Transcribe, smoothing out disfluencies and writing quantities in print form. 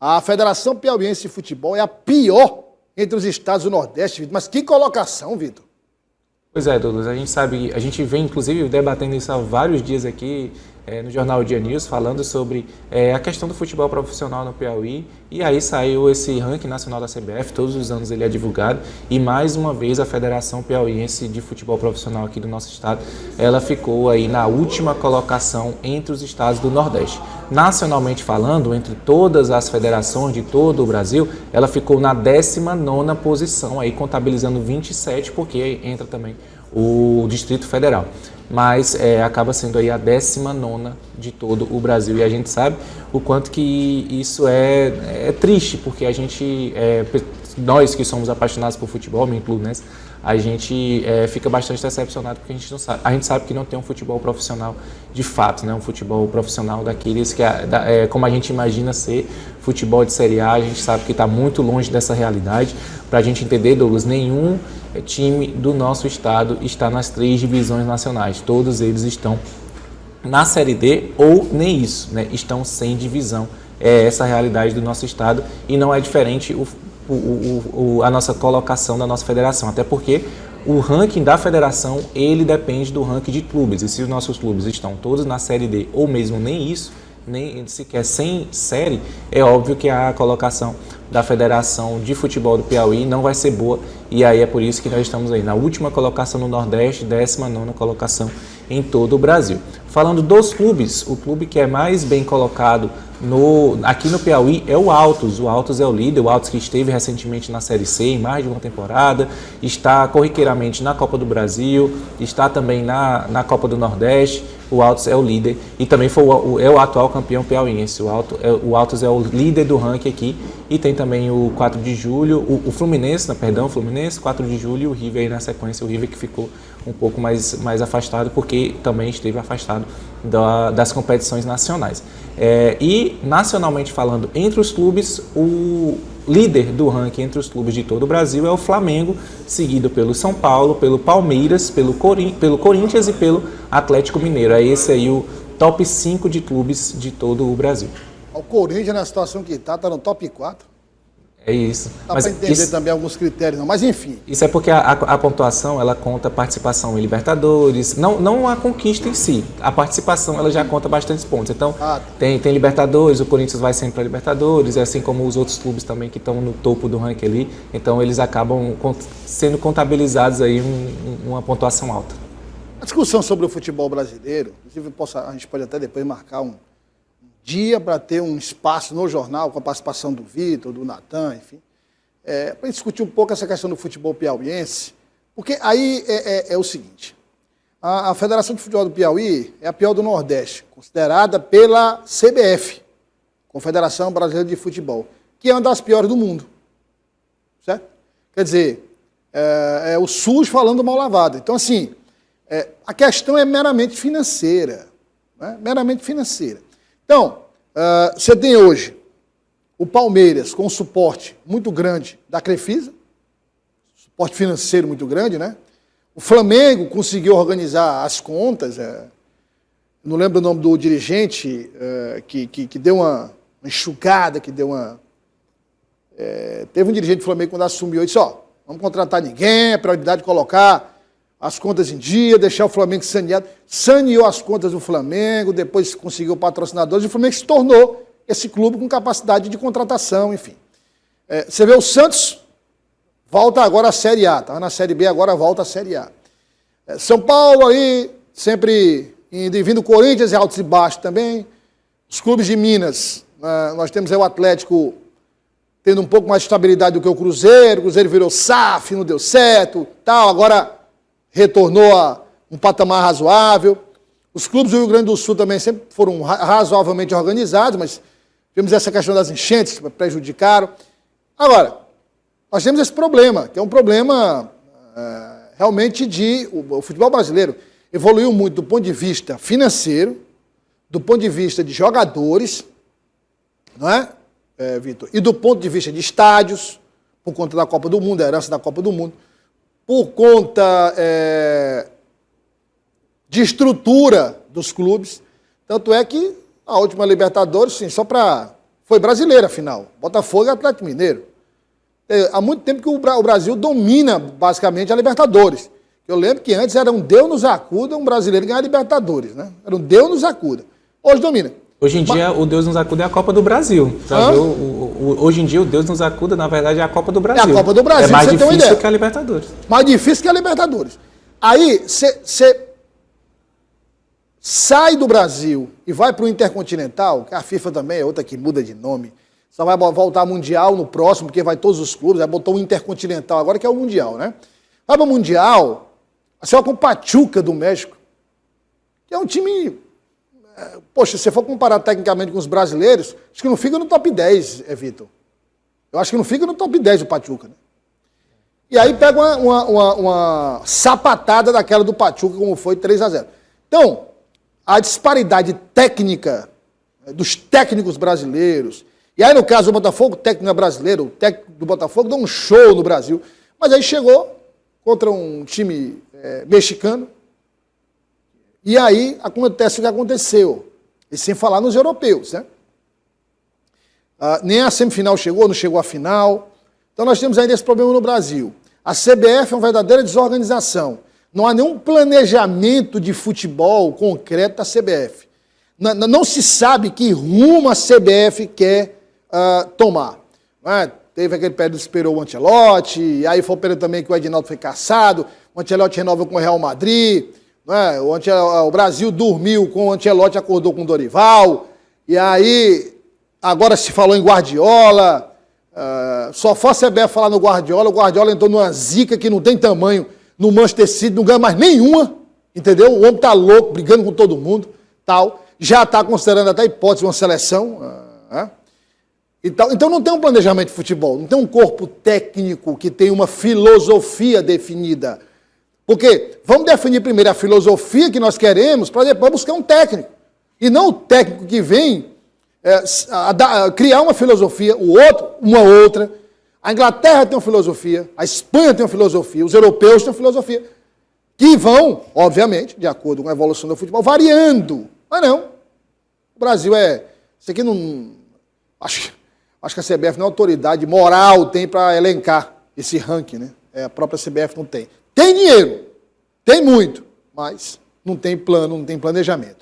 A Federação Piauiense de Futebol é a pior entre os estados do Nordeste, Vitor. Mas que colocação, Vitor. Pois é, Douglas, a gente sabe, a gente vem inclusive debatendo isso há vários dias aqui no Jornal Dia News, falando sobre a questão do futebol profissional no Piauí, e aí saiu esse ranking nacional da CBF, todos os anos ele é divulgado, e mais uma vez a Federação Piauiense de Futebol Profissional aqui do nosso estado, ela ficou aí na última colocação entre os estados do Nordeste. Nacionalmente falando, entre todas as federações de todo o Brasil, ela ficou na 19ª posição, aí contabilizando 27, porque entra também o Distrito Federal. Mas acaba sendo aí a 19ª de todo o Brasil. E a gente sabe o quanto que isso é triste, porque a gente, nós que somos apaixonados por futebol, me incluo nessa, a gente fica bastante decepcionado porque a gente sabe que não tem um futebol profissional de fato, né? Um futebol profissional daqueles que, como a gente imagina ser futebol de Série A, a gente sabe que está muito longe dessa realidade. Para a gente entender, Douglas, nenhum time do nosso estado está nas 3 divisões nacionais. Todos eles estão na Série D ou nem isso, né? Estão sem divisão. É essa a realidade do nosso estado e não é diferente a nossa colocação da nossa federação, até porque o ranking da federação, ele depende do ranking de clubes, e se os nossos clubes estão todos na Série D ou mesmo nem isso, nem sequer sem série, é óbvio que a colocação da Federação de Futebol do Piauí não vai ser boa, e aí é por isso que nós estamos aí na última colocação no Nordeste, 19ª colocação em todo o Brasil. Falando dos clubes, o clube que é mais bem colocado aqui no Piauí é o Altos. O Altos é o líder, o Altos que esteve recentemente na Série C em mais de uma temporada, está corriqueiramente na Copa do Brasil, está também na Copa do Nordeste. O Altos é o líder e também é o atual campeão piauiense. O Altos é o líder do ranking aqui e tem também o 4 de julho, o Fluminense, Fluminense, 4 de julho e o River aí na sequência, o River que ficou um pouco mais afastado porque também esteve afastado das competições nacionais. E nacionalmente falando, entre os clubes, o líder do ranking entre os clubes de todo o Brasil é o Flamengo, seguido pelo São Paulo, pelo Palmeiras, pelo Corinthians e pelo Atlético Mineiro. É esse aí o top 5 de clubes de todo o Brasil. O Corinthians, na situação que está no top 4. É isso. Dá para entender também alguns critérios, não. Mas enfim. Isso é porque a pontuação, ela conta participação em Libertadores, não a conquista em si. A participação, ela já conta bastantes pontos. Então, tem Libertadores, o Corinthians vai sempre para Libertadores, assim como os outros clubes também que estão no topo do ranking ali. Então, eles acabam sendo contabilizados aí uma pontuação alta. A discussão sobre o futebol brasileiro, inclusive a gente pode até depois marcar um dia para ter um espaço no jornal com a participação do Vitor, do Natan, enfim, para discutir um pouco essa questão do futebol piauiense, porque aí é o seguinte, a Federação de Futebol do Piauí é a pior do Nordeste, considerada pela CBF, Confederação Brasileira de Futebol, que é uma das piores do mundo, certo? Quer dizer, é o SUS falando mal lavado. Então, assim, a questão é meramente financeira, né? Meramente financeira. Então, você tem hoje o Palmeiras com um suporte muito grande da Crefisa, suporte financeiro muito grande, né? O Flamengo conseguiu organizar as contas, não lembro o nome do dirigente, que deu uma enxugada, que deu uma... teve um dirigente do Flamengo quando assumiu e disse, vamos contratar ninguém, é prioridade colocar as contas em dia, deixar o Flamengo saneado. Saneou as contas do Flamengo, depois conseguiu patrocinadores, e o Flamengo se tornou esse clube com capacidade de contratação, enfim. Você vê o Santos, volta agora à Série A, estava na Série B, agora volta à Série A. São Paulo aí, sempre indo e vindo, Corinthians e altos e baixos também. Os clubes de Minas, nós temos aí o Atlético tendo um pouco mais de estabilidade do que o Cruzeiro virou SAF, não deu certo, tal, agora retornou a um patamar razoável. Os clubes do Rio Grande do Sul também sempre foram razoavelmente organizados, mas tivemos essa questão das enchentes que prejudicaram. Agora, nós temos esse problema, que é um problema realmente o futebol brasileiro evoluiu muito do ponto de vista financeiro, do ponto de vista de jogadores, não é, Vitor? E do ponto de vista de estádios, por conta da Copa do Mundo, a herança da Copa do Mundo, por conta de estrutura dos clubes. Tanto é que a última Libertadores, sim, só para Foi brasileira a final. Botafogo e Atlético Mineiro. Há muito tempo que o Brasil domina, basicamente, a Libertadores. Eu lembro que antes era um Deus nos acuda um brasileiro ganhar a Libertadores, né? Era um Deus nos acuda. Hoje domina. Hoje em dia, o Deus nos acuda é a Copa do Brasil. Hoje em dia, o Deus nos acuda, na verdade, é a Copa do Brasil. É a Copa do Brasil, é mais difícil que a Libertadores. Mais difícil que a Libertadores. Aí, você sai do Brasil e vai para o Intercontinental, que a FIFA também é outra que muda de nome. Só vai voltar Mundial no próximo, porque vai todos os clubes, aí botou o Intercontinental agora, que é o Mundial, né? Vai para o Mundial, você vai com o Pachuca do México, que é um time... Poxa, se você for comparar tecnicamente com os brasileiros, acho que não fica no top 10, Vitor. Eu acho que não fica no top 10 do Pachuca, né? E aí pega uma sapatada daquela do Pachuca, como foi 3-0. Então, a disparidade técnica dos técnicos brasileiros, e aí no caso do Botafogo, o técnico é brasileiro, o técnico do Botafogo deu um show no Brasil, mas aí chegou contra um time mexicano, e aí acontece o que aconteceu, e sem falar nos europeus, né? Nem a semifinal chegou, não chegou à final. Então nós temos ainda esse problema no Brasil. A CBF é uma verdadeira desorganização. Não há nenhum planejamento de futebol concreto da CBF. Não se sabe que rumo a CBF quer tomar. Teve aquele período que esperou o Ancelotti, aí foi o período também que o Edinaldo foi caçado, o Ancelotti renova com o Real Madrid, o Brasil dormiu com o Ancelotti, acordou com o Dorival, e aí agora se falou em Guardiola, só foi a CBF falar no Guardiola, o Guardiola entrou numa zica que não tem tamanho, no Manchester City não ganha mais nenhuma, entendeu? O homem tá louco, brigando com todo mundo, tal, já está considerando até a hipótese de uma seleção, então não tem um planejamento de futebol, não tem um corpo técnico que tem uma filosofia definida. Porque vamos definir primeiro a filosofia que nós queremos para depois buscar um técnico. E não o técnico que vem criar uma filosofia, o outro, uma outra. A Inglaterra tem uma filosofia, a Espanha tem uma filosofia, os europeus têm uma filosofia. Que vão, obviamente, de acordo com a evolução do futebol, variando. Mas não. O Brasil isso aqui não... Acho que a CBF não é autoridade moral tem para elencar esse ranking, né? A própria CBF não tem. Tem dinheiro, tem muito, mas não tem plano, não tem planejamento.